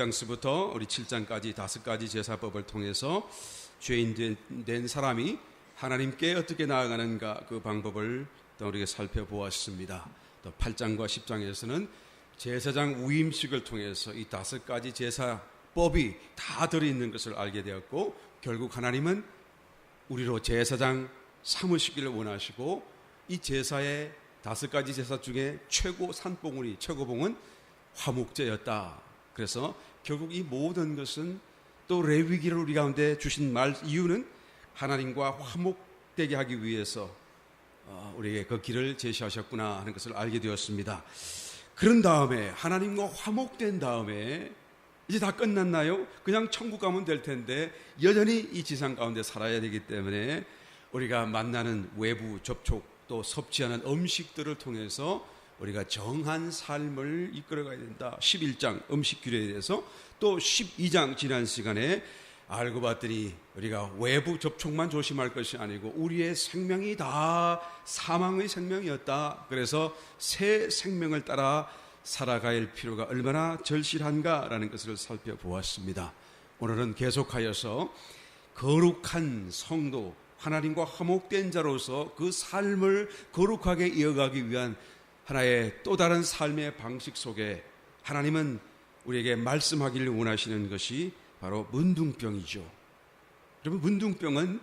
1장서부터 우리 7장까지 5가지 제사법을 통해서 죄인 된 사람이 하나님께 어떻게 나아가는가 그 방법을 또 우리가 살펴보았습니다. 또 8장과 10장에서는 제사장 위임식을 통해서 이 5가지 제사법이 다 들어있는 것을 알게 되었고, 결국 하나님은 우리로 제사장 삼으시기를 원하시고, 이 제사의 5가지 제사 중에 최고 산봉우리, 최고봉은 화목제였다. 그래서 결국 이 모든 것은 또 레위기를 우리 가운데 주신 이유는 하나님과 화목되게 하기 위해서 우리에게 그 길을 제시하셨구나 하는 것을 알게 되었습니다. 그런 다음에 하나님과 화목된 다음에 이제 다 끝났나요? 그냥 천국 가면 될 텐데 여전히 이 지상 가운데 살아야 되기 때문에 우리가 만나는 외부 접촉 또 섭취하는 음식들을 통해서 우리가 정한 삶을 이끌어가야 된다. 11장 음식 규례에 대해서, 또 12장 지난 시간에 알고 봤더니 우리가 외부 접촉만 조심할 것이 아니고 우리의 생명이 다 사망의 생명이었다. 그래서 새 생명을 따라 살아갈 필요가 얼마나 절실한가라는 것을 살펴보았습니다. 오늘은 계속하여서 거룩한 성도, 하나님과 화목된 자로서 그 삶을 거룩하게 이어가기 위한 하나의 또 다른 삶의 방식 속에 하나님은 우리에게 말씀하기를 원하시는 것이 바로 문둥병이죠. 여러분, 문둥병은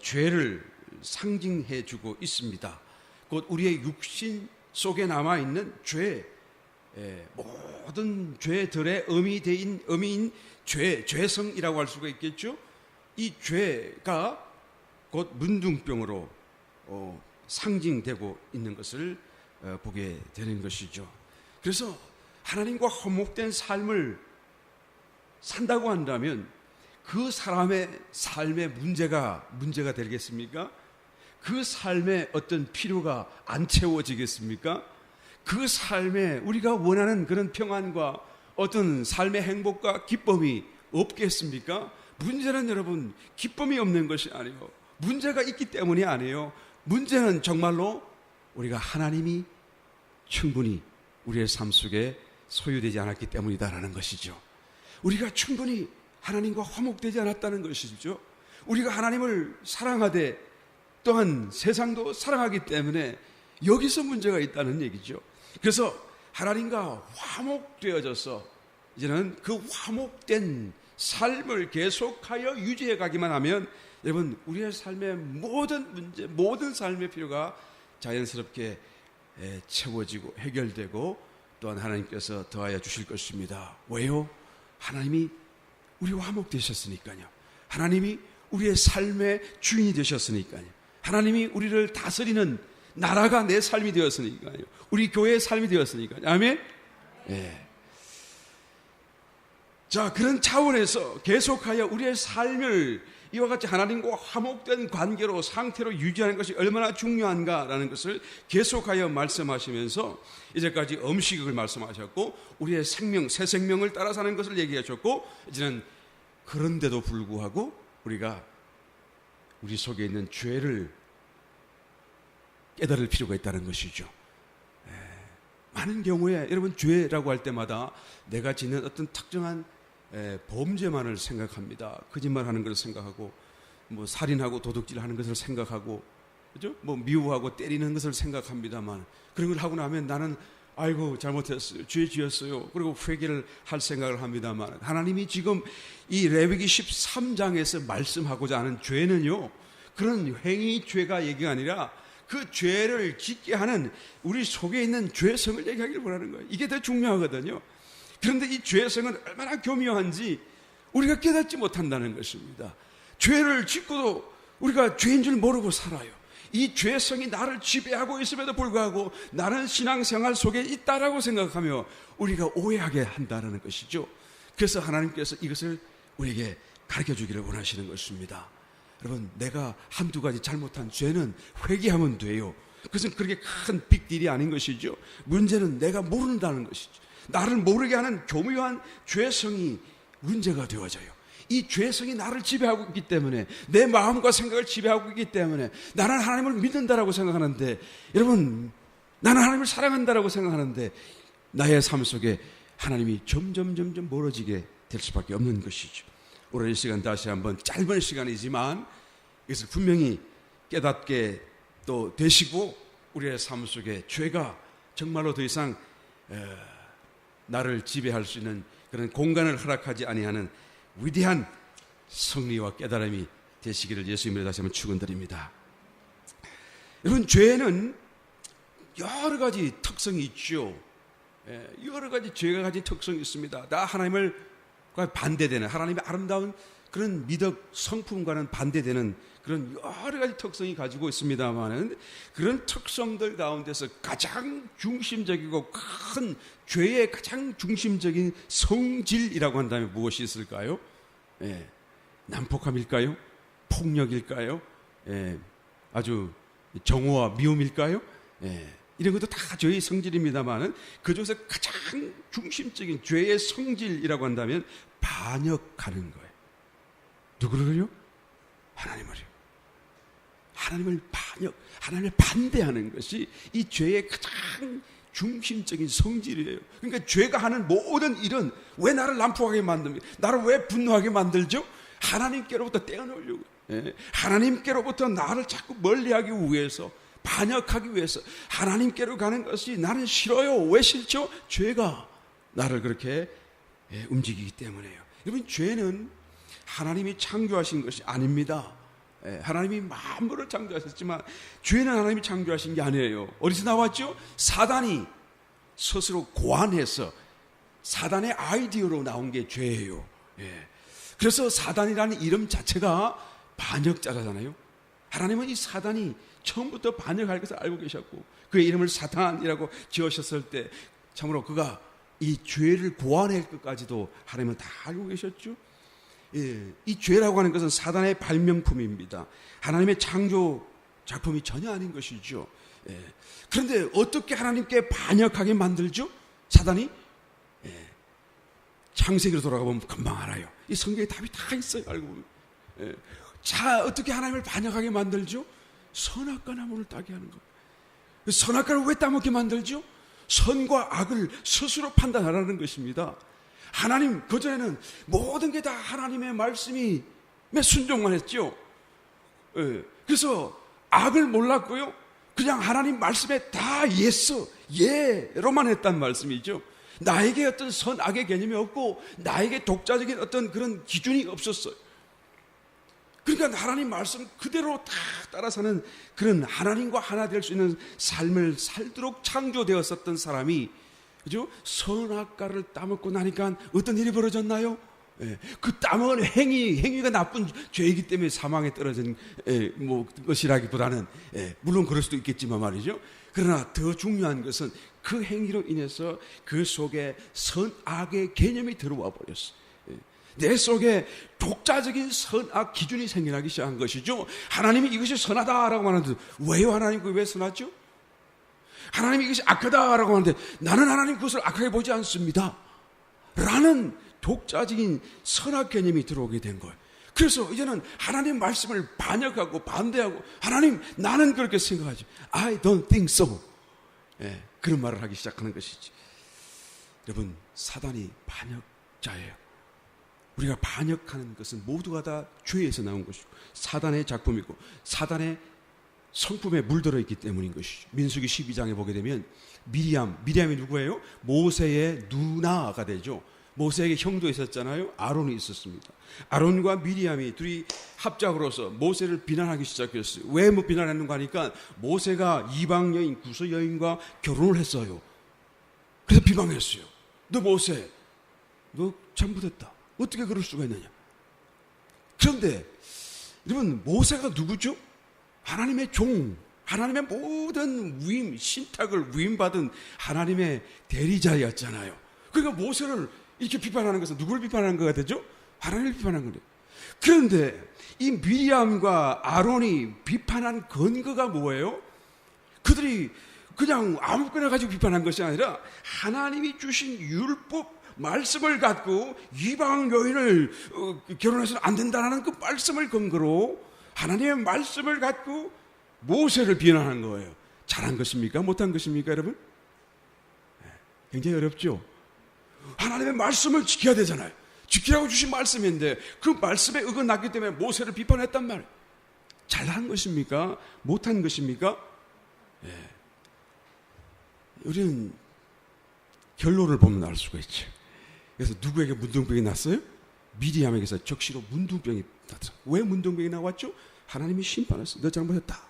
죄를 상징해주고 있습니다. 곧 우리의 육신 속에 남아있는 죄, 모든 죄들의 의미인 죄성이라고 할 수가 있겠죠. 이 죄가 곧 문둥병으로 상징되고 있는 것을 보게 되는 것이죠. 그래서 하나님과 화목된 삶을 산다고 한다면 그 사람의 삶의 문제가 되겠습니까? 그 삶의 어떤 필요가 안 채워지겠습니까? 그 삶에 우리가 원하는 그런 평안과 어떤 삶의 행복과 기쁨이 없겠습니까? 문제는 여러분 기쁨이 없는 것이 아니에요. 문제가 있기 때문이 아니에요. 문제는 정말로 우리가 하나님이 충분히 우리의 삶 속에 소유되지 않았기 때문이다라는 것이죠. 우리가 충분히 하나님과 화목되지 않았다는 것이죠. 우리가 하나님을 사랑하되 또한 세상도 사랑하기 때문에 여기서 문제가 있다는 얘기죠. 그래서 하나님과 화목되어져서 이제는 그 화목된 삶을 계속하여 유지해 가기만 하면 여러분 우리의 삶의 모든 문제, 모든 삶의 필요가 자연스럽게 채워지고 해결되고 또한 하나님께서 더하여 주실 것입니다. 왜요? 하나님이 우리와 화목되셨으니까요. 하나님이 우리의 삶의 주인이 되셨으니까요. 하나님이 우리를 다스리는 나라가 내 삶이 되었으니까요. 우리 교회의 삶이 되었으니까요. 아멘? 네. 자, 그런 차원에서 계속하여 우리의 삶을 이와 같이 하나님과 화목된 관계로 상태로 유지하는 것이 얼마나 중요한가라는 것을 계속하여 말씀하시면서 이제까지 음식을 말씀하셨고 우리의 생명, 새 생명을 따라 사는 것을 얘기하셨고, 이제는 그런데도 불구하고 우리가 우리 속에 있는 죄를 깨달을 필요가 있다는 것이죠. 많은 경우에 여러분 죄라고 할 때마다 내가 짓는 어떤 특정한 범죄만을 생각합니다. 거짓말하는 것을 생각하고, 뭐 살인하고 도둑질하는 것을 생각하고, 그죠? 뭐 미워하고 때리는 것을 생각합니다만, 그런 걸 하고 나면 나는 아이고 잘못했어요, 죄 지었어요, 그리고 회개를 할 생각을 합니다만, 하나님이 지금 이 레위기 13장에서 말씀하고자 하는 죄는요, 그런 행위 죄가 얘기가 아니라 그 죄를 짓게 하는 우리 속에 있는 죄성을 얘기하기를 원하는 거예요. 이게 더 중요하거든요. 그런데 이 죄성은 얼마나 교묘한지 우리가 깨닫지 못한다는 것입니다. 죄를 짓고도 우리가 죄인 줄 모르고 살아요. 이 죄성이 나를 지배하고 있음에도 불구하고 나는 신앙생활 속에 있다라고 생각하며 우리가 오해하게 한다는 것이죠. 그래서 하나님께서 이것을 우리에게 가르쳐주기를 원하시는 것입니다. 여러분, 내가 한두 가지 잘못한 죄는 회개하면 돼요. 그것은 그렇게 큰 빅딜이 아닌 것이죠. 문제는 내가 모른다는 것이죠. 나를 모르게 하는 교묘한 죄성이 문제가 되어져요. 이 죄성이 나를 지배하고 있기 때문에, 내 마음과 생각을 지배하고 있기 때문에 나는 하나님을 믿는다라고 생각하는데, 여러분 나는 하나님을 사랑한다라고 생각하는데 나의 삶 속에 하나님이 점점 멀어지게 될 수밖에 없는 것이죠. 오늘 이 시간 다시 한번 짧은 시간이지만 이것을 분명히 깨닫게 또 되시고 우리의 삶 속에 죄가 정말로 더 이상 나를 지배할 수 있는 그런 공간을 허락하지 아니하는 위대한 승리와 깨달음이 되시기를 예수님으로 다시 한번 축원드립니다. 여러분, 죄는 여러 가지 특성이 있죠. 여러 가지 죄가 가진 특성이 있습니다. 다 하나님을 반대되는, 하나님의 아름다운 그런 미덕 성품과는 반대되는 그런 여러 가지 특성이 가지고 있습니다만은, 그런 특성들 가운데서 가장 중심적이고 큰 죄의 가장 중심적인 성질이라고 한다면 무엇이 있을까요? 난폭함일까요? 폭력일까요? 아주 정오와 미움일까요? 이런 것도 다 죄의 성질입니다만은, 그 중에서 가장 중심적인 죄의 성질이라고 한다면 반역하는 거예요. 누구를요? 하나님을요. 하나님을 하나님을 반대하는 것이 이 죄의 가장 중심적인 성질이에요. 그러니까 죄가 하는 모든 일은 왜 나를 난폭하게 만듭니까? 나를 왜 분노하게 만들죠? 하나님께로부터 떼어놓으려고. 하나님께로부터 나를 자꾸 멀리하기 위해서, 반역하기 위해서 하나님께로 가는 것이 나는 싫어요. 왜 싫죠? 죄가 나를 그렇게 움직이기 때문에요. 여러분, 죄는 하나님이 창조하신 것이 아닙니다. 하나님이 만물을 창조하셨지만 죄는 하나님이 창조하신 게 아니에요. 어디서 나왔죠? 사단이 스스로 고안해서 사단의 아이디어로 나온 게 죄예요. 그래서 사단이라는 이름 자체가 반역자라잖아요. 하나님은 이 사단이 처음부터 반역할 것을 알고 계셨고, 그의 이름을 사탄이라고 지으셨을 때 참으로 그가 이 죄를 고안할 것까지도 하나님은 다 알고 계셨죠. 이 죄라고 하는 것은 사단의 발명품입니다. 하나님의 창조 작품이 전혀 아닌 것이죠. 그런데 어떻게 하나님께 반역하게 만들죠? 사단이? 창세기로 돌아가 보면 금방 알아요. 이 성경에 답이 다 있어요. 알고 보면. 자, 어떻게 하나님을 반역하게 만들죠? 선악과 나무를 따게 하는 거예요. 선악과를 왜 따먹게 만들죠? 선과 악을 스스로 판단하라는 것입니다. 하나님, 그전에는 모든 게 다 하나님의 말씀이 순종만 했죠. 그래서 악을 몰랐고요. 그냥 하나님 말씀에 다 예로만 했단 말씀이죠. 나에게 어떤 선악의 개념이 없고 나에게 독자적인 어떤 그런 기준이 없었어요. 그러니까 하나님 말씀 그대로 다 따라 사는 그런 하나님과 하나 될 수 있는 삶을 살도록 창조되었었던 사람이, 그죠? 선악과를 따먹고 나니까 어떤 일이 벌어졌나요? 그 따먹은 행위가 나쁜 죄이기 때문에 사망에 떨어진 것이라기보다는, 물론 그럴 수도 있겠지만 말이죠. 그러나 더 중요한 것은 그 행위로 인해서 그 속에 선악의 개념이 들어와 버렸어요. 내 속에 독자적인 선악 기준이 생겨나기 시작한 것이죠. 하나님이 이것이 선하다라고 하는데 왜요? 하나님 왜 선하죠? 하나님이 이것이 악하다라고 하는데 나는 하나님 그것을 악하게 보지 않습니다 라는 독자적인 선악 개념이 들어오게 된 거예요. 그래서 이제는 하나님 말씀을 반역하고 반대하고, 하나님 나는 그렇게 생각하지, I don't think so, 그런 말을 하기 시작하는 것이지. 여러분, 사단이 반역자예요. 우리가 반역하는 것은 모두가 다 죄에서 나온 것이고 사단의 작품이고 사단의 성품에 물들어 있기 때문인 것이죠. 민수기 12장에 보게 되면 미리암이 누구예요? 모세의 누나가 되죠. 모세에게 형도 있었잖아요. 아론이 있었습니다. 아론과 미리암이 둘이 합작으로서 모세를 비난하기 시작했어요. 왜 비난했는가 하니까 모세가 이방 여인 구스 여인과 결혼을 했어요. 그래서 비방했어요. 너 모세, 너 잘못했다. 어떻게 그럴 수가 있느냐. 그런데 여러분, 모세가 누구죠? 하나님의 종, 하나님의 모든 위임, 신탁을 위임받은 하나님의 대리자였잖아요. 그러니까 모세를 이렇게 비판하는 것은 누구를 비판하는 거가 되죠? 하나님을 비판하는 거예요. 그런데 이 미리암과 아론이 비판한 근거가 뭐예요? 그들이 그냥 아무거나 가지고 비판한 것이 아니라 하나님이 주신 율법 말씀을 갖고 이방 여인을 결혼해서는 안 된다는 그 말씀을 근거로 하나님의 말씀을 갖고 모세를 비난한 거예요. 잘한 것입니까? 못한 것입니까, 여러분? 굉장히 어렵죠. 하나님의 말씀을 지켜야 되잖아요. 지키라고 주신 말씀인데 그 말씀에 어긋났기 때문에 모세를 비판했단 말이에요. 잘한 것입니까? 못한 것입니까? 예. 우리는 결론을 보면 알 수가 있죠. 그래서 누구에게 문둥병이 났어요? 미리암에게서 적시로 문둥병이 났어요. 왜 문둥병이 나왔죠? 하나님이 심판했어요. 너 잘못했다.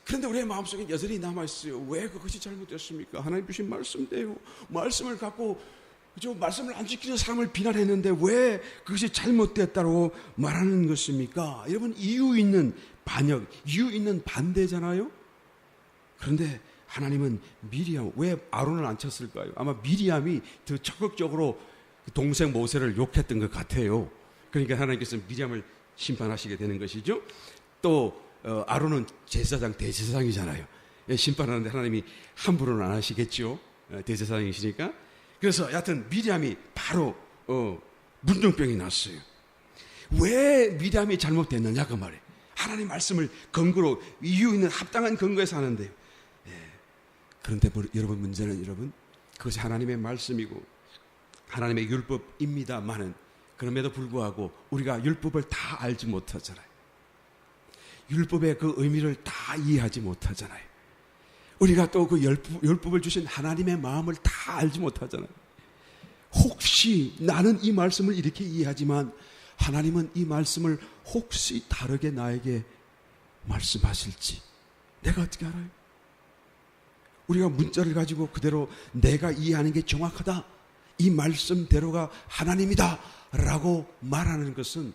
그런데 우리의 마음속에 여전히 남아있어요. 왜 그것이 잘못됐습니까? 하나님 주신 말씀대로 말씀을 갖고 말씀을 안 지키는 사람을 비난했는데 왜 그것이 잘못됐다고 말하는 것입니까? 여러분, 이유 있는 반역, 이유 있는 반대잖아요. 그런데 하나님은 미리암, 왜 아론을 안 쳤을까요? 아마 미리암이 더 적극적으로 동생 모세를 욕했던 것 같아요. 그러니까 하나님께서 미리암을 심판하시게 되는 것이죠. 또 아론은 제사장, 대제사장이잖아요. 심판하는데 하나님이 함부로는 안 하시겠죠. 대제사장이시니까. 그래서 여하튼 미리암이 바로 문둥병이 났어요. 왜 미리암이 잘못됐느냐 그 말이에요. 하나님 말씀을 근거로 이유 있는 합당한 근거에서 하는데요. 그런데 여러분, 문제는 여러분, 그것이 하나님의 말씀이고 하나님의 율법입니다만은 그럼에도 불구하고 우리가 율법을 다 알지 못하잖아요. 율법의 그 의미를 다 이해하지 못하잖아요. 우리가 또 그 율법을 주신 하나님의 마음을 다 알지 못하잖아요. 혹시 나는 이 말씀을 이렇게 이해하지만 하나님은 이 말씀을 혹시 다르게 나에게 말씀하실지 내가 어떻게 알아요? 우리가 문자를 가지고 그대로 내가 이해하는 게 정확하다, 이 말씀대로가 하나님이다 라고 말하는 것은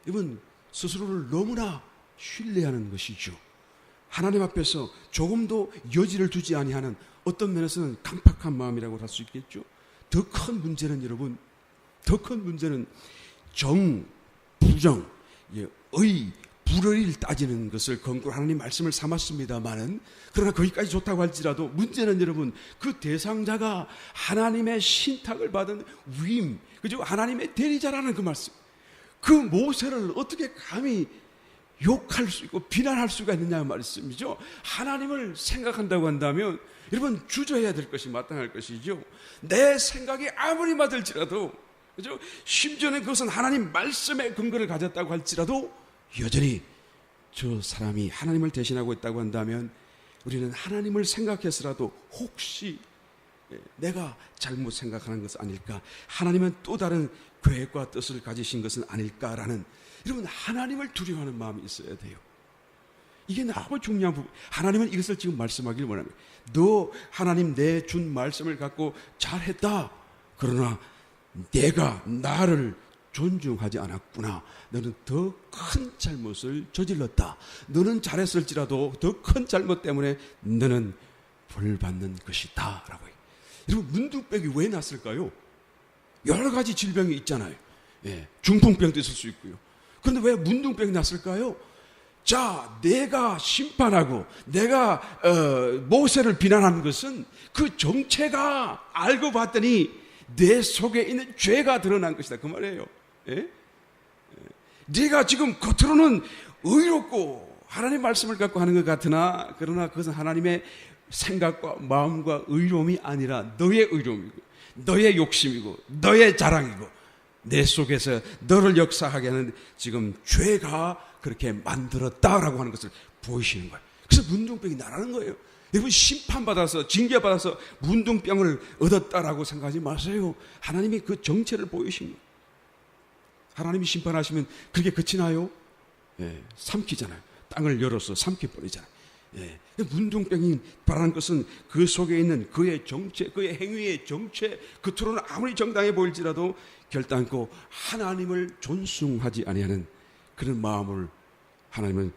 이건 스스로를 너무나 신뢰하는 것이죠. 하나님 앞에서 조금도 여지를 두지 아니하는, 어떤 면에서는 강팍한 마음이라고 할 수 있겠죠. 더 큰 문제는 여러분, 더 큰 문제는 정, 부정, 의, 불의를 따지는 것을 근거로 하나님 말씀을 삼았습니다만은, 그러나 거기까지 좋다고 할지라도 문제는 여러분, 그 대상자가 하나님의 신탁을 받은 위임, 그죠? 하나님의 대리자라는 그 말씀, 그 모세를 어떻게 감히 욕할 수 있고 비난할 수가 있느냐는 말씀이죠. 하나님을 생각한다고 한다면 여러분, 주저해야 될 것이 마땅할 것이죠. 내 생각이 아무리 맞을지라도, 그죠? 심지어는 그것은 하나님 말씀의 근거를 가졌다고 할지라도 여전히 저 사람이 하나님을 대신하고 있다고 한다면 우리는 하나님을 생각해서라도 혹시 내가 잘못 생각하는 것은 아닐까, 하나님은 또 다른 계획과 뜻을 가지신 것은 아닐까라는, 여러분, 하나님을 두려워하는 마음이 있어야 돼요. 이게 너무 중요한 부분. 하나님은 이것을 지금 말씀하기를 원합니다. 너 하나님 내 준 말씀을 갖고 잘했다. 그러나 내가 나를 존중하지 않았구나. 너는 더 큰 잘못을 저질렀다. 너는 잘했을지라도 더 큰 잘못 때문에 너는 벌받는 것이다 라고 해요. 여러분, 문둥병이 왜 났을까요? 여러 가지 질병이 있잖아요. 중풍병도 있을 수 있고요. 그런데 왜 문둥병이 났을까요? 자, 내가 심판하고 내가 모세를 비난하는 것은 그 정체가 알고 봤더니 내 속에 있는 죄가 드러난 것이다 그 말이에요. 네가 지금 겉으로는 의롭고 하나님 말씀을 갖고 하는 것 같으나, 그러나 그것은 하나님의 생각과 마음과 의로움이 아니라 너의 의로움이고 너의 욕심이고 너의 자랑이고 내 속에서 너를 역사하게 하는 지금 죄가 그렇게 만들었다라고 하는 것을 보이시는 거예요. 그래서 문둥병이 나라는 거예요. 여러분, 심판받아서 징계받아서 문둥병을 얻었다라고 생각하지 마세요. 하나님이 그 정체를 보이신 거예요. 하나님이 심판하시면 그게 그치나요? 삼키잖아요. 땅을 열어서 삼켜버리잖아요. 문둥병이 바라는 것은 그 속에 있는 그의 정체, 그의 행위의 정체, 겉으로는 아무리 정당해 보일지라도 결단코 하나님을 존숭하지 아니하는 그런 마음을 하나님은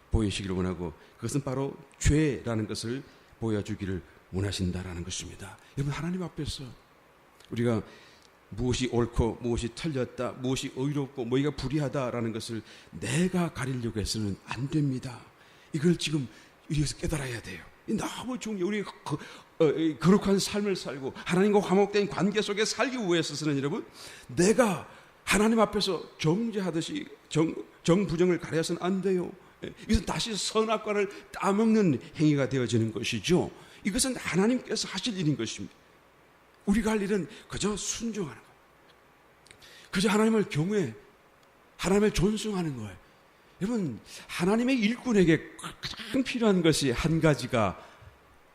보이시기를 원하고, 그것은 바로 죄라는 것을 보여주기를 원하신다라는 것입니다. 여러분, 하나님 앞에서 우리가 무엇이 옳고 무엇이 틀렸다, 무엇이 의롭고 무엇이 불의하다라는 것을 내가 가리려고 해서는 안 됩니다. 이걸 지금 여기서 깨달아야 돼요. 너무 중요해요. 우리가 거룩한 삶을 살고 하나님과 화목된 관계 속에 살기 위해서는 여러분, 내가 하나님 앞에서 정죄하듯이 정부정을 가려서는 안 돼요. 이것은 다시 선악과를 따먹는 행위가 되어지는 것이죠. 이것은 하나님께서 하실 일인 것입니다. 우리가 할 일은 그저 순종하는 거예요. 그저 하나님을 경외, 하나님을 존중하는 거예요. 여러분, 하나님의 일꾼에게 가장 필요한 것이 한 가지가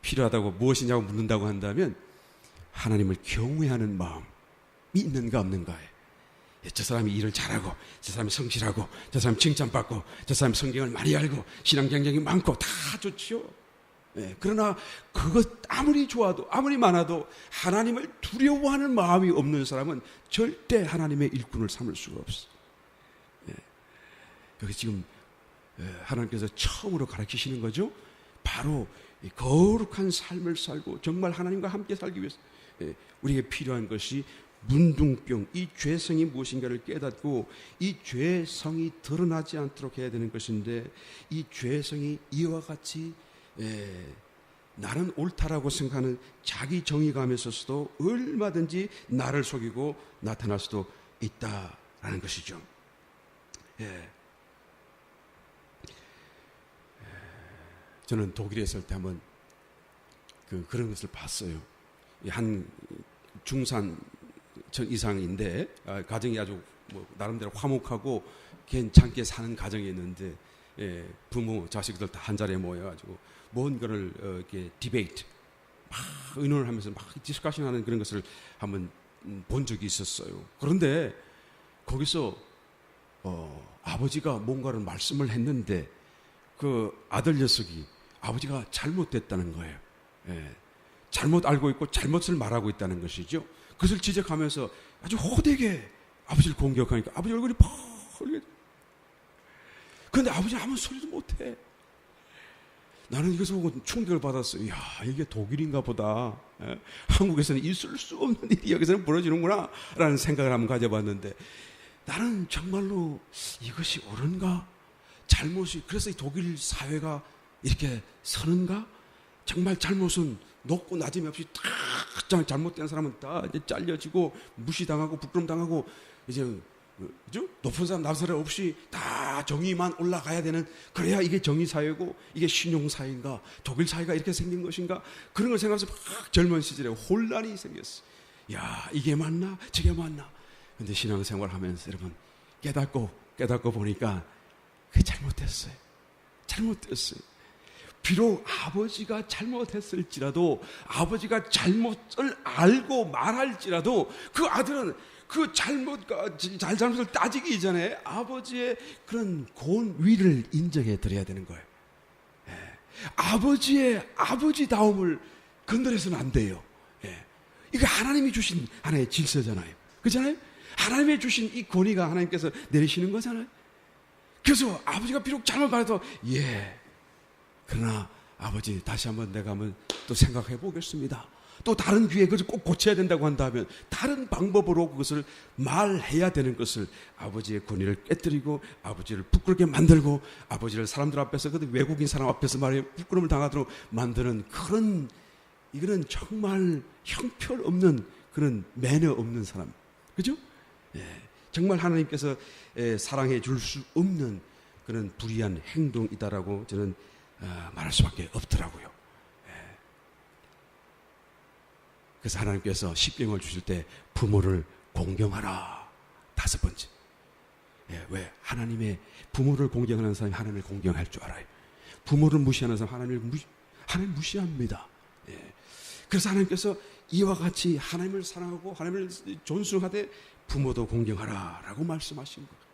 필요하다고, 무엇이냐고 묻는다고 한다면 하나님을 경외하는 마음이 있는가 없는가예요. 저 사람이 일을 잘하고, 저 사람이 성실하고, 저 사람이 칭찬받고, 저 사람이 성경을 많이 알고, 신앙 경쟁이 많고 다 좋지요. 그러나 그것 아무리 좋아도, 아무리 많아도 하나님을 두려워하는 마음이 없는 사람은 절대 하나님의 일꾼을 삼을 수가 없어요. 여기 지금 하나님께서 처음으로 가르치시는 거죠. 바로 거룩한 삶을 살고 정말 하나님과 함께 살기 위해서 우리에게 필요한 것이 문둥병, 이 죄성이 무엇인가를 깨닫고 이 죄성이 드러나지 않도록 해야 되는 것인데, 이 죄성이 이와 같이 나는 옳다라고 생각하는 자기 정의감에 있어서도 얼마든지 나를 속이고 나타날 수도 있다라는 것이죠. 저는 독일에 있을 때 한번 그런 것을 봤어요. 한 중산 이상인데 가정이 아주 나름대로 화목하고 괜찮게 사는 가정이었는데, 부모 자식들 다 한 자리에 모여가지고 뭔 거를 이렇게 디베이트, 막 의논을 하면서 막 디스커션하는 그런 것을 한번 본 적이 있었어요. 그런데 거기서 아버지가 뭔가를 말씀을 했는데 그 아들 녀석이 아버지가 잘못됐다는 거예요. 잘못 알고 있고 잘못을 말하고 있다는 것이죠. 그것을 지적하면서 아주 호되게 아버지를 공격하니까 아버지 얼굴이 펄게. 그런데 아버지는 아무 소리도 못해. 나는 이것을 보고 충격을 받았어요. 이야, 이게 독일인가 보다. 한국에서는 있을 수 없는 일이 여기서는 벌어지는구나 라는 생각을 한번 가져봤는데, 나는 정말로 이것이 옳은가? 잘못이, 그래서 이 독일 사회가 이렇게 서는가? 정말 잘못은 높고 낮음이 없이 다 잘못된 사람은 다 이제 잘려지고 무시당하고 부끄럼당하고, 이제 그죠? 높은 사람 낮은 사람 없이 다 정의만 올라가야 되는, 그래야 이게 정의사회고 이게 신용사회인가, 독일 사회가 이렇게 생긴 것인가, 그런 걸 생각하면서 막 젊은 시절에 혼란이 생겼어. 야, 이게 맞나 저게 맞나. 근데 신앙생활 하면서 여러분 깨닫고 보니까 그게 잘못됐어요. 비록 아버지가 잘못했을지라도, 아버지가 잘못을 알고 말할지라도, 그 아들은 그 잘못을 따지기 전에 아버지의 그런 고운 위를 인정해 드려야 되는 거예요. 아버지의 아버지다움을 건드려서는 안 돼요. 이거 하나님이 주신 하나의 질서잖아요. 그렇잖아요? 하나님이 주신 이 권위가 하나님께서 내리시는 거잖아요. 그래서 아버지가 비록 잘못 말해도 그러나 아버지, 다시 한번 내가 한번 또 생각해 보겠습니다. 또 다른 기회에 그것을 꼭 고쳐야 된다고 한다면 다른 방법으로 그것을 말해야 되는 것을, 아버지의 권위를 깨뜨리고 아버지를 부끄럽게 만들고 아버지를 사람들 앞에서, 그 외국인 사람 앞에서 말해 부끄러움을 당하도록 만드는 그런, 이거는 정말 형편없는 그런 매너 없는 사람, 그죠? 정말 하나님께서 사랑해 줄 수 없는 그런 불의한 행동이다라고 저는 말할 수밖에 없더라고요. 그래서 하나님께서 십계명을 주실 때 부모를 공경하라, 5번째. 왜? 하나님의 부모를 공경하는 사람이 하나님을 공경할 줄 알아요. 부모를 무시하는 사람 하나님 무시합니다. 그래서 하나님께서 이와 같이 하나님을 사랑하고 하나님을 존중하되 부모도 공경하라 라고 말씀하신 거예요.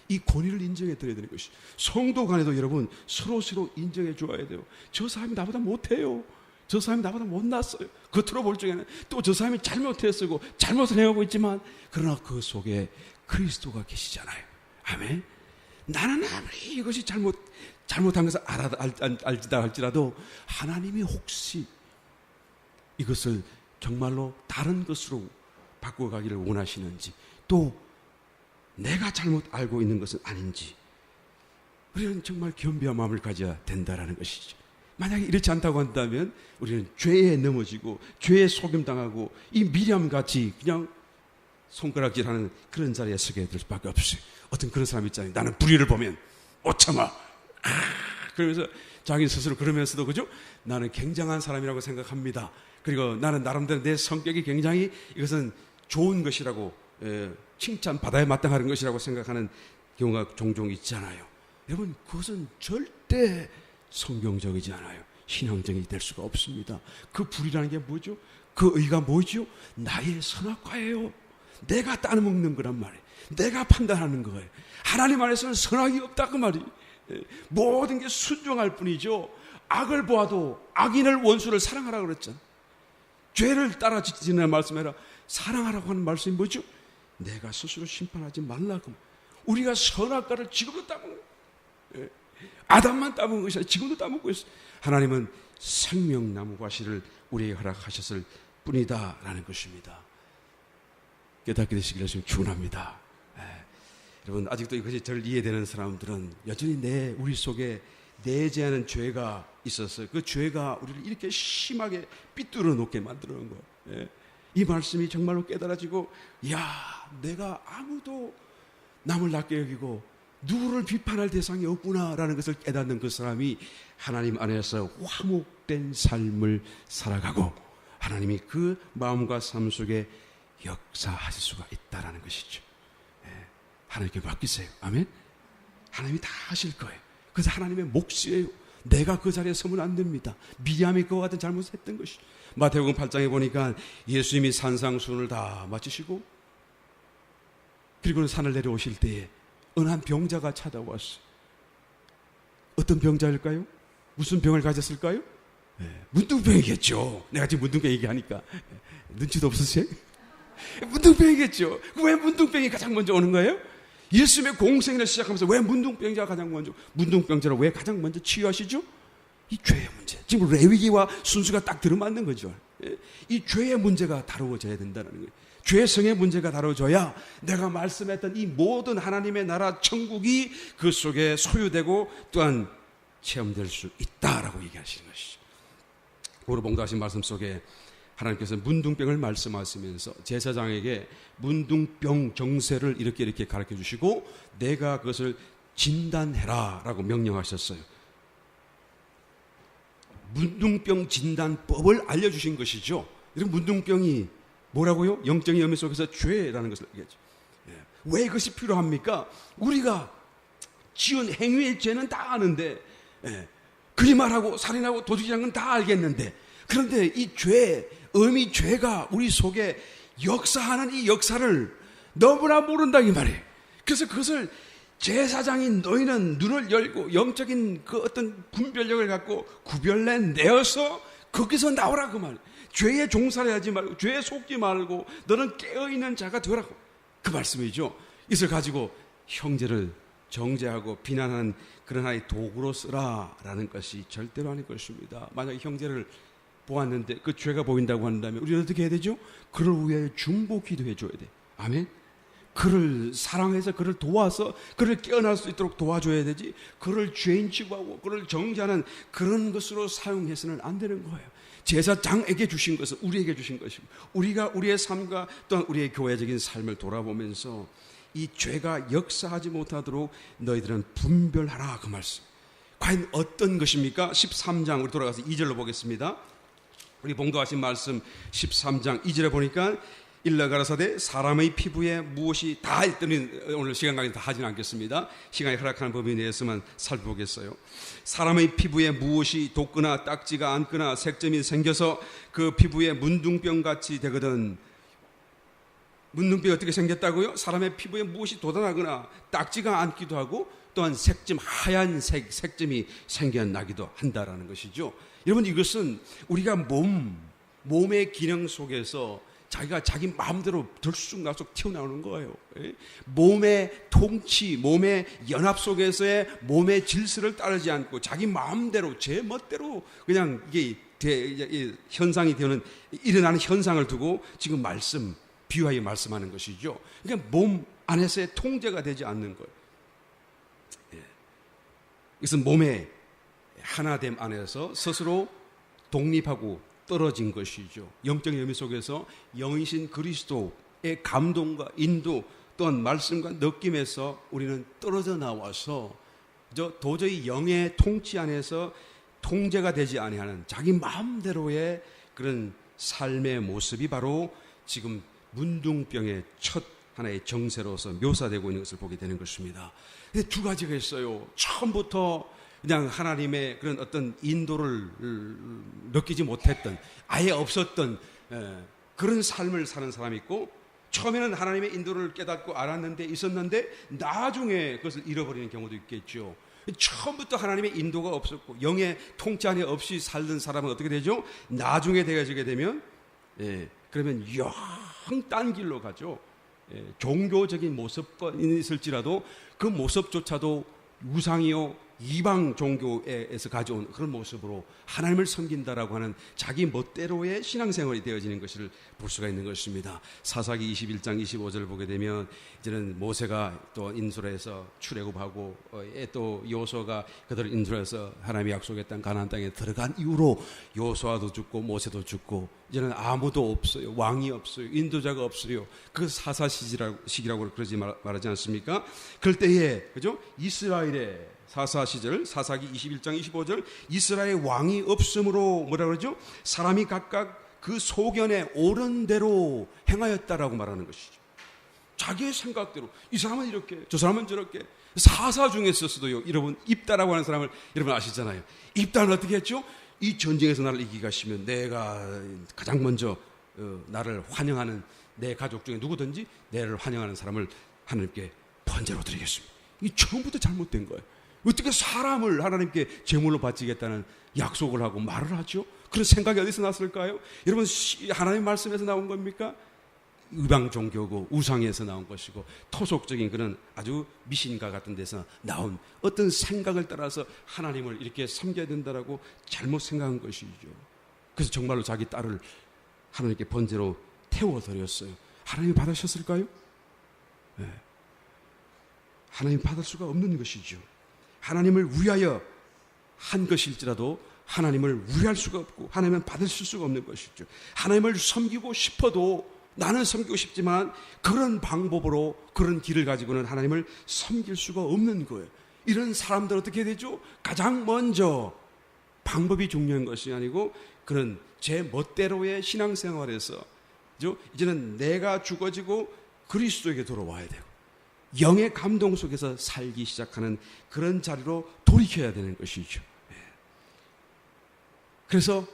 이 권위를 인정해 드려야 되는 것이, 성도 간에도 여러분 서로 인정해 줘야 돼요. 저 사람이 나보다 못해요. 저 사람이 나보다 못났어요. 겉으로 볼 적에는 또 저 사람이 잘못했고 잘못을 행하고 있지만, 그러나 그 속에 그리스도가 계시잖아요. 아멘. 나는 아무리 이것이 잘못한 것을 알지다 할지라도 하나님이 혹시 이것을 정말로 다른 것으로 바꿔가기를 원하시는지, 또 내가 잘못 알고 있는 것은 아닌지, 우리는 정말 겸비한 마음을 가져야 된다라는 것이죠. 만약에 이렇지 않다고 한다면 우리는 죄에 넘어지고 죄에 속임당하고 이 미리암같이 그냥 손가락질하는 그런 자리에 서게 될 수밖에 없어요. 어떤 그런 사람 있잖아요. 나는 불의를 보면 못 참아. 그러면서 자기 스스로 그러면서도, 그죠? 나는 굉장한 사람이라고 생각합니다. 그리고 나는 나름대로 내 성격이 굉장히 이것은 좋은 것이라고, 칭찬받아야 마땅한 것이라고 생각하는 경우가 종종 있잖아요. 여러분, 그것은 절대 성경적이지 않아요. 신앙적이 될 수가 없습니다. 그 불이라는 게 뭐죠? 그 의가 뭐죠? 나의 선악과예요. 내가 따먹는 거란 말이에요. 내가 판단하는 거예요. 하나님 안에서는 선악이 없다 그 말이. 모든 게 순종할 뿐이죠. 악을 보아도 악인을 원수를 사랑하라고 그랬잖아. 죄를 따라 지지는 말씀해라. 사랑하라고 하는 말씀이 뭐죠? 내가 스스로 심판하지 말라고. 우리가 선악과를 지금도 따먹는 거예요. 아담만 따먹은 것이 아니라 지금도 따먹고 있어요. 하나님은 생명나무 과실을 우리에게 허락하셨을 뿐이다 라는 것입니다. 깨닫게 되시기를 축원합니다. 여러분, 아직도 이것이 잘 이해되는 사람들은 여전히 우리 속에 내재하는 죄가 있었어요. 그 죄가 우리를 이렇게 심하게 삐뚤어 놓게 만들어 놓은 거예요. 이 말씀이 정말로 깨달아지고, 내가 아무도 남을 낮게 여기고 누구를 비판할 대상이 없구나라는 것을 깨닫는 그 사람이 하나님 안에서 화목된 삶을 살아가고 하나님이 그 마음과 삶 속에 역사하실 수가 있다라는 것이죠. 하나님께 맡기세요. 아멘. 하나님이 다 하실 거예요. 그래서 하나님의 몫이에요. 내가 그 자리에 서면 안 됩니다. 미리암이 그와 같은 잘못을 했던 것이. 마태복음 8장에 보니까 예수님이 산상수훈을 다 마치시고 그리고는 산을 내려오실 때에 어느 한 병자가 찾아왔어요. 어떤 병자일까요? 무슨 병을 가졌을까요? 문둥병이겠죠. 내가 지금 문둥병 얘기하니까 눈치도 없으세요? 문둥병이겠죠. 왜 문둥병이 가장 먼저 오는 거예요? 예수님의 공생애를 시작하면서 왜 문둥병자가 가장 먼저, 문둥병자를 왜 가장 먼저 치유하시죠? 이 죄의 문제. 지금 레위기와 순수가 딱 들어맞는 거죠. 이 죄의 문제가 다루어져야 된다는 거예요. 죄성의 문제가 다뤄져야 내가 말씀했던 이 모든 하나님의 나라 천국이 그 속에 소유되고 또한 체험될 수 있다라고 얘기하시는 것이죠. 오늘 봉독하신 말씀 속에 하나님께서 문둥병을 말씀하시면서 제사장에게 문둥병 정세를 이렇게 가르쳐 주시고 내가 그것을 진단해라 라고 명령하셨어요. 문둥병 진단법을 알려주신 것이죠. 이런 문둥병이 뭐라고요? 영적인 의미 속에서 죄라는 것을 얘기하죠. 왜 이것이 필요합니까? 우리가 지은 행위의 죄는 다 아는데, 거짓말하고 살인하고 도둑질하는 건 다 알겠는데, 그런데 이 죄, 죄가 우리 속에 역사하는 이 역사를 너무나 모른다 이 말이에요. 그래서 그것을 제사장인 너희는 눈을 열고 영적인 그 어떤 분별력을 갖고 구별내서 거기서 나오라 그 말이에요. 죄에 종살이 하지 말고 죄에 속지 말고 너는 깨어있는 자가 되라고 그 말씀이죠. 이것을 가지고 형제를 정죄하고 비난하는 그런 하나의 도구로 쓰라라는 것이 절대로 아닐 것입니다. 만약에 형제를 보았는데 그 죄가 보인다고 한다면 우리는 어떻게 해야 되죠? 그를 위해 중보 기도해 줘야 돼. 아멘. 그를 사랑해서 그를 도와서 그를 깨어날 수 있도록 도와줘야 되지, 그를 죄인 취급하고 그를 정죄하는 그런 것으로 사용해서는 안 되는 거예요. 제사장에게 주신 것은 우리에게 주신 것이고, 우리가 우리의 삶과 또한 우리의 교회적인 삶을 돌아보면서 이 죄가 역사하지 못하도록 너희들은 분별하라 그 말씀. 과연 어떤 것입니까? 13장 우리 돌아가서 2절로 보겠습니다. 우리 봉독하신 말씀 13장 2절에 보니까 일러 가라사대 사람의 피부에 무엇이 다 했더니 오늘 시간 강의 다 하지는 않겠습니다. 시간이 허락하는 범위 내에서만 살펴보겠어요. 사람의 피부에 무엇이 돋거나 딱지가 않거나 색점이 생겨서 그 피부에 문둥병같이 되거든. 문둥병이 어떻게 생겼다고요? 사람의 피부에 무엇이 돋아나거나 딱지가 않기도 하고 또한 색점, 하얀 색점이 생겨나기도 한다라는 것이죠. 여러분, 이것은 우리가 몸의 기능 속에서 자기가 자기 마음대로 들쑥날쑥 튀어나오는 거예요. 몸의 통치, 몸의 연합 속에서의 몸의 질서를 따르지 않고 자기 마음대로 제 멋대로 그냥 이게 현상이 되는, 일어나는 현상을 두고 지금 비유하여 말씀하는 것이죠. 그러니까 몸 안에서의 통제가 되지 않는 거예요. 이것은 몸의 하나됨 안에서 스스로 독립하고 떨어진 것이죠. 영적인 의미 속에서 영이신 그리스도의 감동과 인도 또한 말씀과 느낌에서 우리는 떨어져 나와서 도저히 영의 통치 안에서 통제가 되지 아니하는 자기 마음대로의 그런 삶의 모습이 바로 지금 문둥병의 첫 하나의 정세로서 묘사되고 있는 것을 보게 되는 것입니다. 근데 두 가지가 있어요. 처음부터 그냥 하나님의 그런 어떤 인도를 느끼지 못했던, 아예 없었던 그런 삶을 사는 사람이 있고, 처음에는 하나님의 인도를 깨닫고 알았는데 있었는데 나중에 그것을 잃어버리는 경우도 있겠죠. 처음부터 하나님의 인도가 없었고 영의 통치 안에 없이 살던 사람은 어떻게 되죠? 나중에 되어지게 되면 그러면 영 딴 길로 가죠. 종교적인 모습과 있을지라도 그 모습조차도 우상이요 이방 종교에서 가져온 그런 모습으로 하나님을 섬긴다라고 하는 자기 멋대로의 신앙생활이 되어지는 것을 볼 수가 있는 것입니다. 사사기 21장 25절을 보게 되면 이제는 모세가 또 인솔해서 출애굽하고 또 여호수아가 그들을 인솔해서 하나님이 약속했던 가나안 땅에 들어간 이후로 여호수아도 죽고 모세도 죽고 이제는 아무도 없어요. 왕이 없어요. 인도자가 없어요. 그 사사 시기라고 그러지 말하지 않습니까? 그럴 때에 그죠? 이스라엘의 사사 시절, 사사기 21장 25절, 이스라엘 왕이 없으므로 뭐라 그러죠? 사람이 각각 그 소견에 옳은 대로 행하였다라고 말하는 것이죠. 자기의 생각대로 이 사람은 이렇게, 저 사람은 저렇게. 사사 중에 있었어도요, 여러분 입다라고 하는 사람을 여러분 아시잖아요. 입다는 어떻게 했죠? 이 전쟁에서 나를 이기게 하시면 내가 가장 먼저 나를 환영하는 내 가족 중에 누구든지 나를 환영하는 사람을 하나님께 번제로 드리겠습니다. 이 처음부터 잘못된 거예요. 어떻게 사람을 하나님께 제물로 바치겠다는 약속을 하고 말을 하죠? 그런 생각이 어디서 났을까요? 여러분, 하나님 말씀에서 나온 겁니까? 의방 종교고 우상에서 나온 것이고 토속적인 그런 아주 미신가 같은 데서 나온 어떤 생각을 따라서 하나님을 이렇게 섬겨야 된다라고 잘못 생각한 것이죠. 그래서 정말로 자기 딸을 하나님께 번제로 태워드렸어요. 하나님이 받으셨을까요? 네. 하나님 받을 수가 없는 것이죠. 하나님을 위하여 한 것일지라도 하나님을 위할 수가 없고 하나님은 받으실 수가 없는 것이죠. 하나님을 섬기고 싶어도 나는 섬기고 싶지만 그런 방법으로 그런 길을 가지고는 하나님을 섬길 수가 없는 거예요. 이런 사람들 어떻게 되죠? 가장 먼저 방법이 중요한 것이 아니고 그런 제 멋대로의 신앙생활에서 이제는 내가 죽어지고 그리스도에게 돌아와야 되고 영의 감동 속에서 살기 시작하는 그런 자리로 돌이켜야 되는 것이죠. 그래서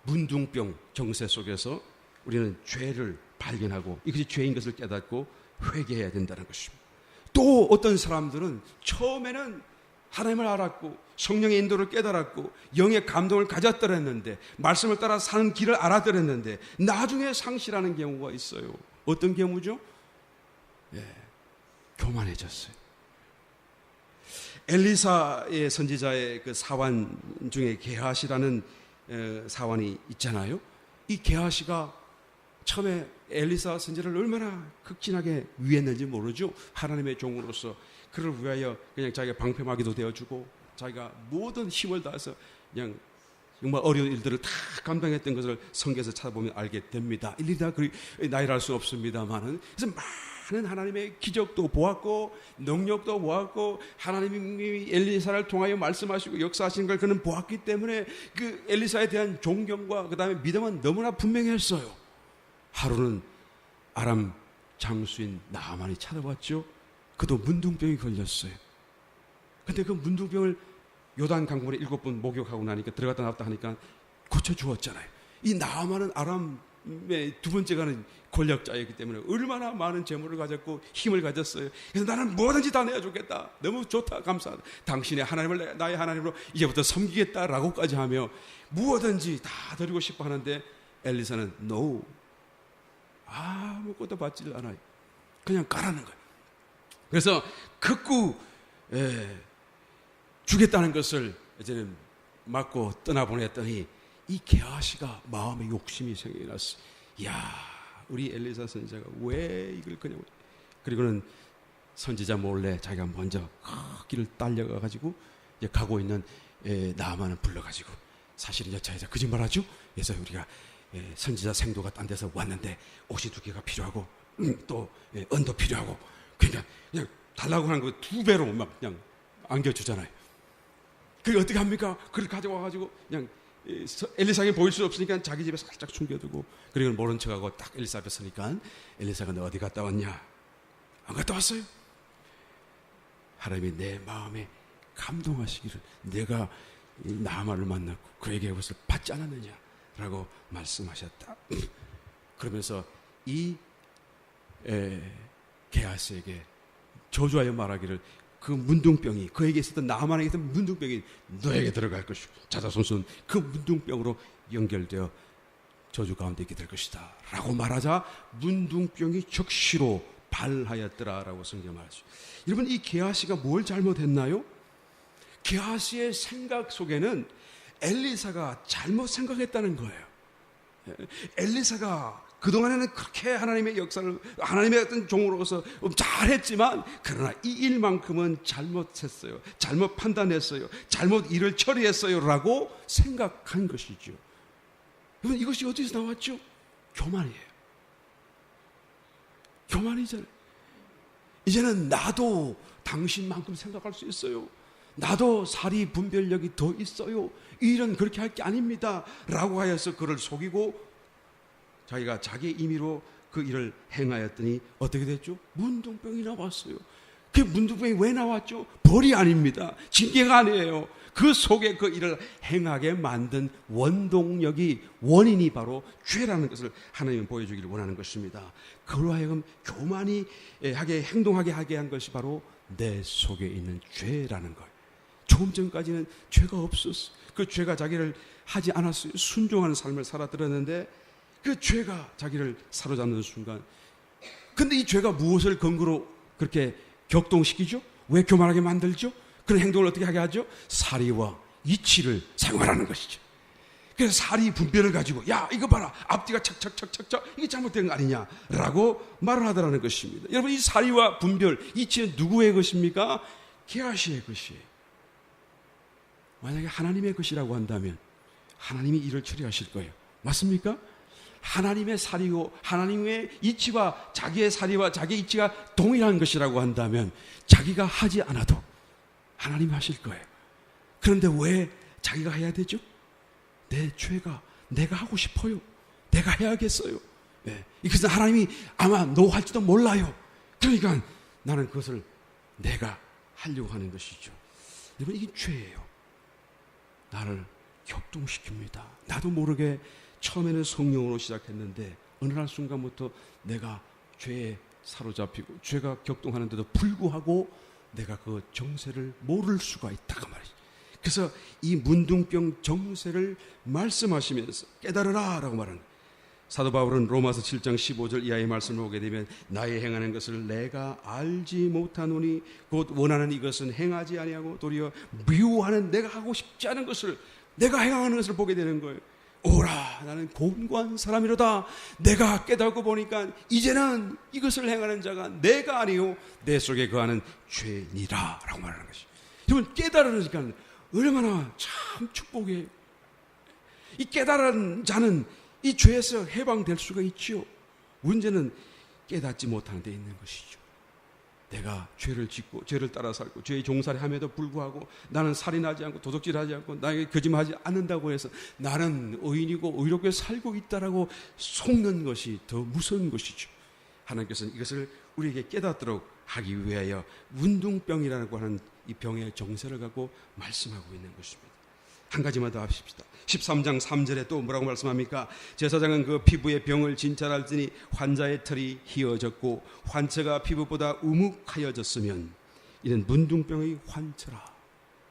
문둥병 정세 속에서 우리는 죄를 발견하고 이것이 죄인 것을 깨닫고 회개해야 된다는 것입니다. 또 어떤 사람들은 처음에는 하나님을 알았고 성령의 인도를 깨달았고 영의 감동을 가졌더랬는데 말씀을 따라 사는 길을 알아들었는데 나중에 상실하는 경우가 있어요. 어떤 경우죠? 교만해졌어요. 엘리사의 선지자의 그 사환 중에 게하시라는 사환이 있잖아요. 이 게하시가 처음에 엘리사 선지자를 얼마나 극진하게 위했는지 모르죠. 하나님의 종으로서 그를 위하여 그냥 자기가 방패막이도 되어주고 자기가 모든 힘을 다해서 그냥 정말 어려운 일들을 다 감당했던 것을 성경에서 찾아보면 알게 됩니다. 일일이 다 나열할 수 없습니다만은 그래서 많은 하나님의 기적도 보았고 능력도 보았고 하나님이 엘리사를 통하여 말씀하시고 역사하시는 걸 그는 보았기 때문에 그 엘리사에 대한 존경과 그 다음에 믿음은 너무나 분명했어요. 하루는 아람 장수인 나아만이 찾아왔죠. 그도 문둥병이 걸렸어요. 근데 그 문둥병을 요단 강물에 7번 목욕하고 나니까 들어갔다 나왔다 하니까 고쳐주었잖아요. 이 나아만은 아람의 두 번째 가는 권력자이기 때문에 얼마나 많은 재물을 가졌고 힘을 가졌어요. 그래서 나는 뭐든지 다 내어주겠다. 너무 좋다. 감사하다. 당신의 하나님을 나의 하나님으로 이제부터 섬기겠다라고까지 하며 무엇든지 다 드리고 싶어 하는데 엘리사는 no. 아무것도 받지를 않아요. 그냥 가라는 거예요. 그래서 극구 주겠다는 것을 이제는 맞고 떠나보냈더니 이 게하시가 마음에 욕심이 생겨났어요. 이야, 우리 엘리사 선지자가 왜 이걸 그냥, 그리고는 선지자 몰래 자기가 먼저 길을 딸려가가지고 이제 가고 있는 나아만을 불러가지고 사실은 여차에서 거짓말하죠. 그래서 우리가 선지자 생도가 딴 데서 왔는데 옷이 2개가 필요하고 또 언도 필요하고 그냥 달라고 하는 거 2배로 막 그냥 안겨주잖아요. 그게 어떻게 합니까? 그걸 가져와가지고 그냥 엘리사에게 보일 수 없으니까 자기 집에 살짝 숨겨두고, 그리고 모른 척하고 딱 엘리사 앞에 서니까 엘리사가 너 어디 갔다 왔냐? 안 갔다 왔어요. 하나님이 내 마음에 감동하시기를 내가 나아만을 만났고 그에게 그것을 받지 않았느냐라고 말씀하셨다. 그러면서 이 게하스에게 저주하여 말하기를 그 문둥병이, 그에게 있었던 나만에게 있었던 문둥병이 너에게 들어갈 것이고 자자손손 그 문둥병으로 연결되어 저주 가운데 있게 될 것이다 라고 말하자 문둥병이 즉시로 발하였더라라고 성경에 말하죠. 여러분, 이 게하시가 뭘 잘못했나요? 게하시의 생각 속에는 엘리사가 잘못 생각했다는 거예요. 엘리사가 그동안에는 그렇게 하나님의 역사를, 하나님의 어떤 종으로서 잘했지만, 그러나 이 일만큼은 잘못했어요. 잘못 판단했어요. 잘못 일을 처리했어요. 라고 생각한 것이죠. 여러분, 이것이 어디서 나왔죠? 교만이에요. 교만이잖아요. 이제는 나도 당신만큼 생각할 수 있어요. 나도 사리 분별력이 더 있어요. 이 일은 그렇게 할 게 아닙니다. 라고 하여서 그를 속이고 자기가 자기의 임의로 그 일을 행하였더니 어떻게 됐죠? 문둥병이 나왔어요. 그 문둥병이 왜 나왔죠? 벌이 아닙니다. 징계가 아니에요. 그 속에 그 일을 행하게 만든 원동력이, 원인이 바로 죄라는 것을 하나님은 보여주기를 원하는 것입니다. 그로 하여금 교만이 하게, 행동하게 하게 한 것이 바로 내 속에 있는 죄라는 거예요. 조금 전까지는 죄가 없었어. 그 죄가 자기를 하지 않았어요. 순종하는 삶을 살아들었는데 그 죄가 자기를 사로잡는 순간, 근데 이 죄가 무엇을 근거로 그렇게 격동시키죠? 왜 교만하게 만들죠? 그런 행동을 어떻게 하게 하죠? 사리와 이치를 사용하라는 것이죠. 그래서 사리 분별을 가지고 야 이거 봐라, 앞뒤가 착착착착착 이게 잘못된 거 아니냐라고 말을 하더라는 것입니다. 여러분, 이 사리와 분별, 이치는 누구의 것입니까? 게하시의 것이에요. 만약에 하나님의 것이라고 한다면 하나님이 일을 처리하실 거예요. 맞습니까? 하나님의 사리고 하나님의 이치와 자기의 사리와 자기의 이치가 동일한 것이라고 한다면 자기가 하지 않아도 하나님이 하실 거예요. 그런데 왜 자기가 해야 되죠? 내 죄가, 내가 하고 싶어요. 내가 해야겠어요. 네. 이것은 하나님이 아마 노할지도 몰라요. 그러니까 나는 그것을 내가 하려고 하는 것이죠. 여러분, 이게 죄예요. 나를 격동시킵니다. 나도 모르게 처음에는 성령으로 시작했는데 어느 날 순간부터 내가 죄에 사로잡히고 죄가 격동하는데도 불구하고 내가 그 정세를 모를 수가 있다고 말이죠. 그래서 이 문둥병 정세를 말씀하시면서 깨달으라 라고 말하는 거예요. 사도 바울은 로마서 7장 15절 이하의 말씀을 보게 되면 나의 행하는 것을 내가 알지 못하노니 곧 원하는 이것은 행하지 아니하고 도리어 미워하는 내가 하고 싶지 않은 것을 내가 행하는 것을 보게 되는 거예요. 오라, 나는 곤고한 사람이로다. 내가 깨닫고 보니까 이제는 이것을 행하는 자가 내가 아니요 내 속에 거하는 죄니라 라고 말하는 것이. 여러분, 깨달으니까 얼마나 참 축복이에요. 이 깨달은 자는 이 죄에서 해방될 수가 있죠. 문제는 깨닫지 못하는 데 있는 것이죠. 내가 죄를 짓고 죄를 따라 살고 죄의 종살이 함에도 불구하고 나는 살인하지 않고 도둑질하지 않고 나에게 거짓말하지 않는다고 해서 나는 의인이고 의롭게 살고 있다라고 속는 것이 더 무서운 것이죠. 하나님께서는 이것을 우리에게 깨닫도록 하기 위하여 문둥병이라고 하는 이 병의 정세를 갖고 말씀하고 있는 것입니다. 한 가지만 더 합시다. 13장 3절에 또 뭐라고 말씀합니까? 제사장은 그 피부의 병을 진찰할지니 환자의 털이 희어졌고 환처가 피부보다 우묵하여졌으면 이는 문둥병의 환처라.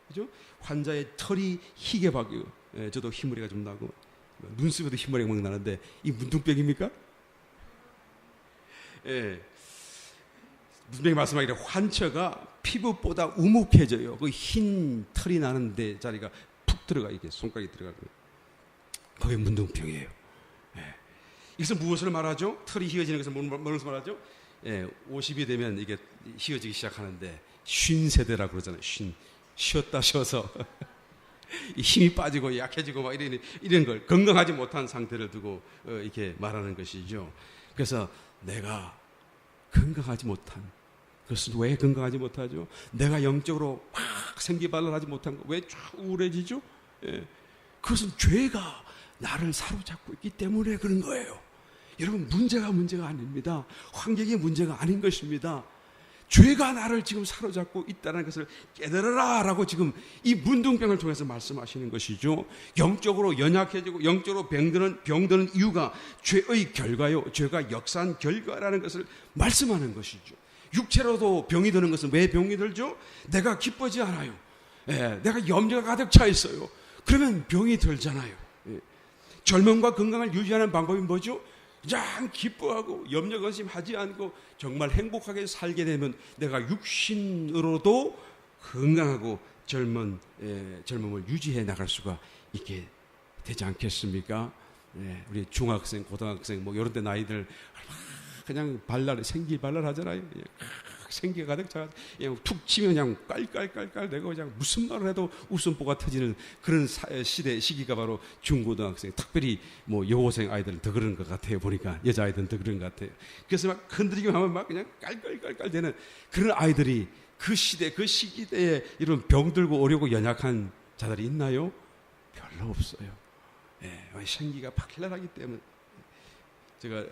그죠? 환자의 털이 희게 바뀌고, 저도 흰머리가 좀 나고 눈썹에도 흰머리가 막 나는데 이 문둥병입니까? 예. 문둥병이 말씀하기를 환처가 피부보다 우묵해져요. 그 흰 털이 나는 데 자리가 푹 들어가, 이게 손가락이 들어가는 거예요. 그게 문둥병이에요. 예. 이것은 무엇을 말하죠? 털이 휘어지는 것은 무엇을 말하죠? 예, 50이 되면 이게 휘어지기 시작하는데 50세대라고 그러잖아요. 쉬었다 쉬어서 힘이 빠지고 약해지고 막 이런 걸 건강하지 못한 상태를 두고 이렇게 말하는 것이죠. 그래서 내가 건강하지 못한 그것은 왜 건강하지 못하죠? 내가 영적으로 확 생기발랄하지 못한 거 왜 쭉 우울해지죠? 예. 그것은 죄가 나를 사로잡고 있기 때문에 그런 거예요. 여러분, 문제가 아닙니다. 환경이 문제가 아닌 것입니다. 죄가 나를 지금 사로잡고 있다는 것을 깨달으라 라고 지금 이 문둥병을 통해서 말씀하시는 것이죠. 영적으로 연약해지고 영적으로 병드는 이유가 죄의 결과요, 죄가 역사한 결과라는 것을 말씀하는 것이죠. 육체로도 병이 드는 것은 왜 병이 들죠? 내가 기쁘지 않아요. 예, 내가 염려가 가득 차 있어요. 그러면 병이 들잖아요. 예. 젊음과 건강을 유지하는 방법이 뭐죠? 그냥 기뻐하고 염려 근심하지 않고 정말 행복하게 살게 되면 내가 육신으로도 건강하고 젊음을 유지해 나갈 수가 있게 되지 않겠습니까? 예, 우리 중학생, 고등학생 뭐 이런 데 나이들 그냥 생기발랄 하잖아요. 생기가 가득 차가지고 그냥 툭 치면 그냥 깔깔깔깔 대고 그냥 무슨 말을 해도 웃음보가 터지는 그런 시기가 바로 중고등학생, 특별히 뭐 여고생 아이들은 더 그런 것 같아요. 보니까 여자아이들은 더 그런 것 같아요. 그래서 막 건드리기만 하면 막 그냥 깔깔깔깔 되는 그런 아이들이 그 시기대에 이런 병들고 어려고 연약한 자들이 있나요? 별로 없어요. 예, 생기가 박렬하기 때문에. 제가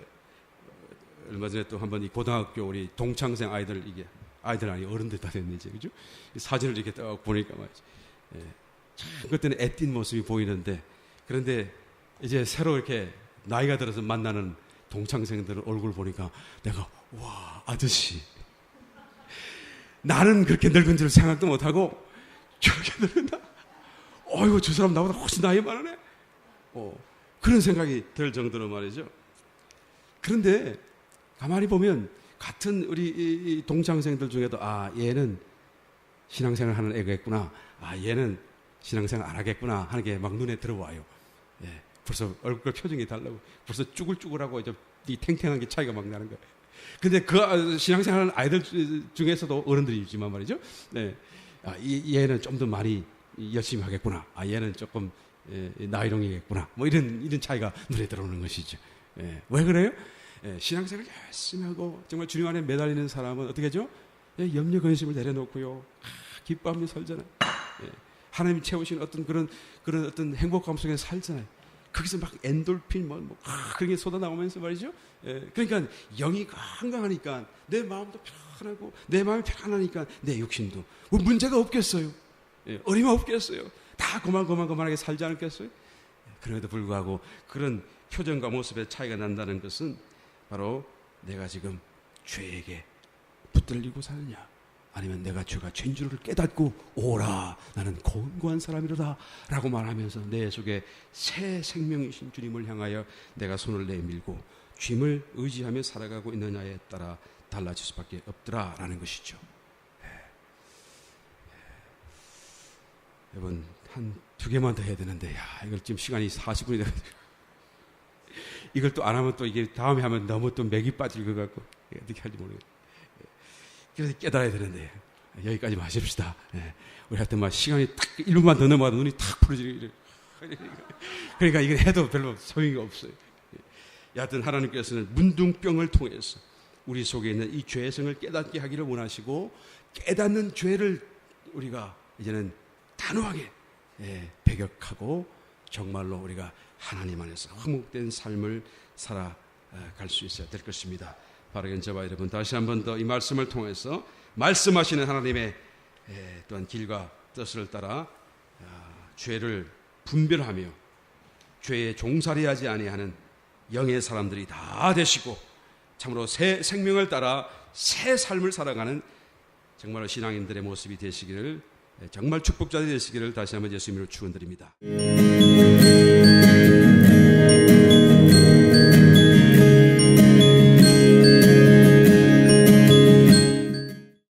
얼마 전에 또 한번 이 고등학교 우리 동창생 아이들, 이게 아이들 아니 어른들 다 됐는지, 그죠? 사진을 이렇게 딱 보니까 말이지. 예. 참 그때는 애띤 모습이 보이는데, 그런데 이제 새로 이렇게 나이가 들어서 만나는 동창생들 얼굴 보니까 내가 와, 아저씨, 나는 그렇게 늙은 줄 생각도 못하고 저렇게 늙은다. 어이구, 저 사람 나보다 훨씬 나이 많으네. 그런 생각이 들 정도로 말이죠. 그런데 가만히 보면 같은 우리 동창생들 중에도 얘는 신앙생활 하는 애겠구나, 얘는 신앙생활 안 하겠구나 하는 게 막 눈에 들어와요. 예, 벌써 얼굴 표정이 달라고, 벌써 쭈글쭈글하고 이제 이 탱탱한 게 차이가 막 나는 거예요. 근데 그 신앙생활 하는 아이들 중에서도 어른들이 있지만 말이죠. 네, 얘는 좀 더 많이 열심히 하겠구나, 얘는 조금 나이롱이겠구나, 뭐 이런 차이가 눈에 들어오는 것이죠. 예, 왜 그래요? 예, 신앙생활을 열심히 하고 정말 주님 안에 매달리는 사람은 어떻게 하죠? 예, 염려 근심을 내려놓고요, 기뻐하며 살잖아요. 예, 하나님이 채우신 어떤 그런 어떤 행복감 속에 살잖아요. 거기서 막 엔돌핀 그런 게 쏟아나오면서 말이죠. 예, 그러니까 영이 건강하니까 내 마음도 편하고, 내 마음이 편안하니까 내 육신도 뭐 문제가 없겠어요. 예, 어림없겠어요. 다 고만고만하게 살지 않겠어요? 예, 그럼에도 불구하고 그런 표정과 모습의 차이가 난다는 것은 바로 내가 지금 죄에게 붙들리고 사느냐, 아니면 내가 죄가 죄인 줄을 깨닫고 오라, 나는 곤고한 사람이로다 라고 말하면서 내 속에 새 생명이신 주님을 향하여 내가 손을 내밀고 주님을 의지하며 살아가고 있느냐에 따라 달라질 수밖에 없더라 라는 것이죠. 여러분, 한 2개만 더 해야 되는데, 이걸 지금 시간이 40분이 돼가지고 이걸 또 안 하면 또 이게 다음에 하면 너무 또 맥이 빠질 것 같고 어떻게 할지 모르겠어요. 그래서 깨달아야 되는데 여기까지 마십시다. 우리 하여튼 막 시간이 딱 1분만 더 넘어가도 눈이 탁 풀어지고 그러니까 이거 해도 별로 소용이 없어요. 여하튼 하나님께서는 문둥병을 통해서 우리 속에 있는 이 죄성을 깨닫게 하기를 원하시고, 깨닫는 죄를 우리가 이제는 단호하게 배격하고 정말로 우리가 하나님 안에서 화목된 삶을 살아갈 수 있어야 될 것입니다. 바라긴 저와 여러분, 다시 한 번 더 이 말씀을 통해서 말씀하시는 하나님의 또한 길과 뜻을 따라 죄를 분별하며 죄에 종살이하지 아니하는 영의 사람들이 다 되시고, 참으로 새 생명을 따라 새 삶을 살아가는 정말 신앙인들의 모습이 되시기를, 정말 축복자들이 되시기를 다시 한번 예수 이름으로 축원드립니다.